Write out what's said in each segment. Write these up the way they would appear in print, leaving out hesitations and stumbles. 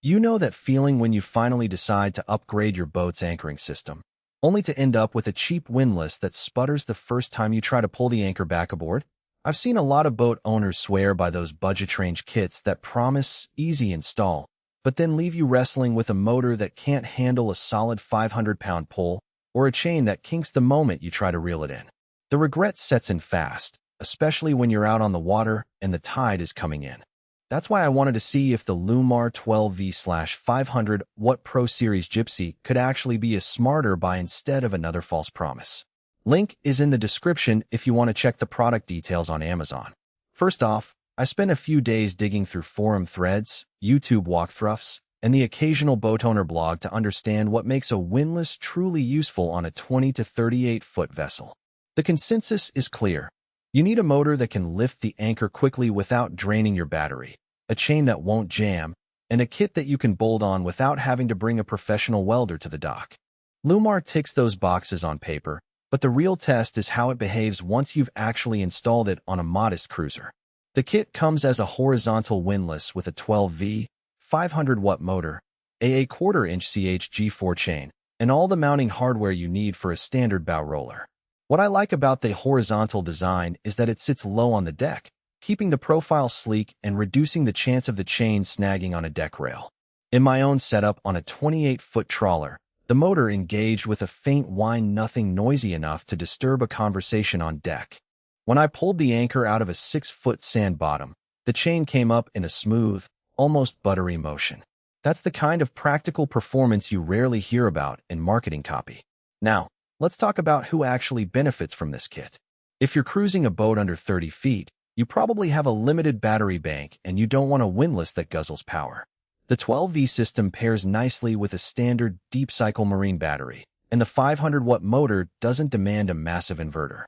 You know that feeling when you finally decide to upgrade your boat's anchoring system, only to end up with a cheap windlass that sputters the first time you try to pull the anchor back aboard? I've seen a lot of boat owners swear by those budget-range kits that promise easy install, but then leave you wrestling with a motor that can't handle a solid 500-pound pull or a chain that kinks the moment you try to reel it in. The regret sets in fast, especially when you're out on the water and the tide is coming in. That's why I wanted to see if the Lewmar 12V/500-watt Pro Series Gypsy could actually be a smarter buy instead of another false promise. Link is in the description if you want to check the product details on Amazon. First off, I spent a few days digging through forum threads, YouTube walkthroughs, and the occasional boat owner blog to understand what makes a windlass truly useful on a 20 to 38-foot vessel. The consensus is clear. You need a motor that can lift the anchor quickly without draining your battery, a chain that won't jam, and a kit that you can bolt on without having to bring a professional welder to the dock. Lewmar ticks those boxes on paper, but the real test is how it behaves once you've actually installed it on a modest cruiser. The kit comes as a horizontal windlass with a 12V, 500-watt motor, a 1/4-inch CHG4 chain, and all the mounting hardware you need for a standard bow roller. What I like about the horizontal design is that it sits low on the deck, keeping the profile sleek and reducing the chance of the chain snagging on a deck rail. In my own setup on a 28-foot trawler, the motor engaged with a faint whine, nothing noisy enough to disturb a conversation on deck. When I pulled the anchor out of a 6-foot sand bottom, the chain came up in a smooth, almost buttery motion. That's the kind of practical performance you rarely hear about in marketing copy. Now, let's talk about who actually benefits from this kit. If you're cruising a boat under 30 feet, you probably have a limited battery bank and you don't want a windlass that guzzles power. The 12V system pairs nicely with a standard deep cycle marine battery, and the 500-watt motor doesn't demand a massive inverter.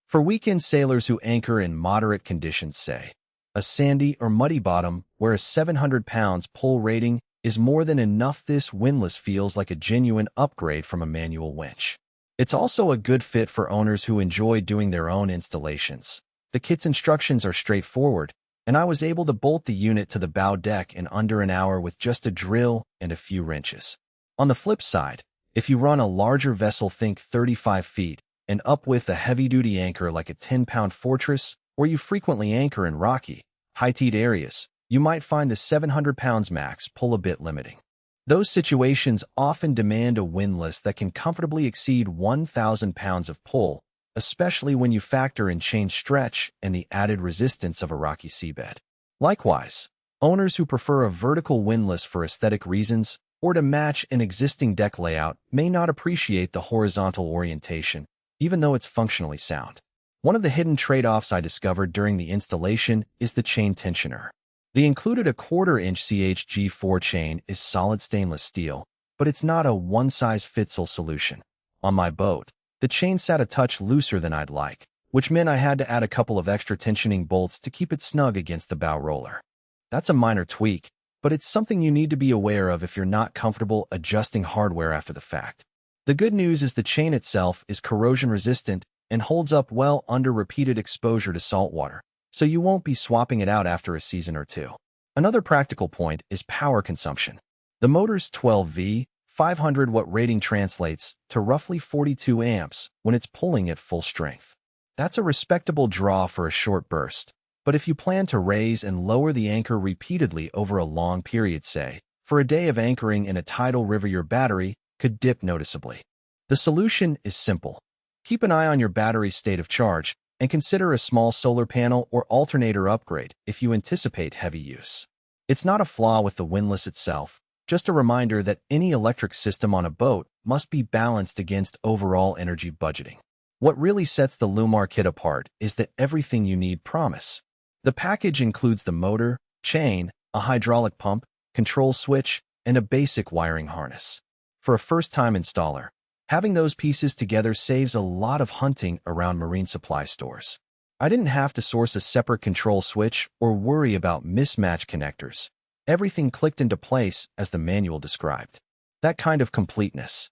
For weekend sailors who anchor in moderate conditions, say, a sandy or muddy bottom where a 700 pounds pull rating is more than enough, this windlass feels like a genuine upgrade from a manual winch. It's also a good fit for owners who enjoy doing their own installations. The kit's instructions are straightforward, and I was able to bolt the unit to the bow deck in under an hour with just a drill and a few wrenches. On the flip side, if you run a larger vessel, think 35 feet, and up with a heavy-duty anchor like a 10-pound Fortress, or you frequently anchor in rocky, high-tide areas, you might find the 700 pounds max pull a bit limiting. Those situations often demand a windlass that can comfortably exceed 1,000 pounds of pull, especially when you factor in chain stretch and the added resistance of a rocky seabed. Likewise, owners who prefer a vertical windlass for aesthetic reasons or to match an existing deck layout may not appreciate the horizontal orientation, even though it's functionally sound. One of the hidden trade-offs I discovered during the installation is the chain tensioner. The included 1/4-inch CHG4 chain is solid stainless steel, but it's not a one-size-fits-all solution. On my boat, the chain sat a touch looser than I'd like, which meant I had to add a couple of extra tensioning bolts to keep it snug against the bow roller. That's a minor tweak, but it's something you need to be aware of if you're not comfortable adjusting hardware after the fact. The good news is the chain itself is corrosion-resistant and holds up well under repeated exposure to salt water, so you won't be swapping it out after a season or two. Another practical point is power consumption. The motor's 12V, 500-watt rating translates to roughly 42 amps when it's pulling at full strength. That's a respectable draw for a short burst, but if you plan to raise and lower the anchor repeatedly over a long period, say, for a day of anchoring in a tidal river, your battery could dip noticeably. The solution is simple. Keep an eye on your battery's state of charge and consider a small solar panel or alternator upgrade if you anticipate heavy use. It's not a flaw with the windlass itself, just a reminder that any electric system on a boat must be balanced against overall energy budgeting. What really sets the Lewmar kit apart is that everything you need promise. The package includes the motor, chain, a hydraulic pump, control switch, and a basic wiring harness. For a first-time installer, having those pieces together saves a lot of hunting around marine supply stores. I didn't have to source a separate control switch or worry about mismatched connectors. Everything clicked into place as the manual described. That kind of completeness,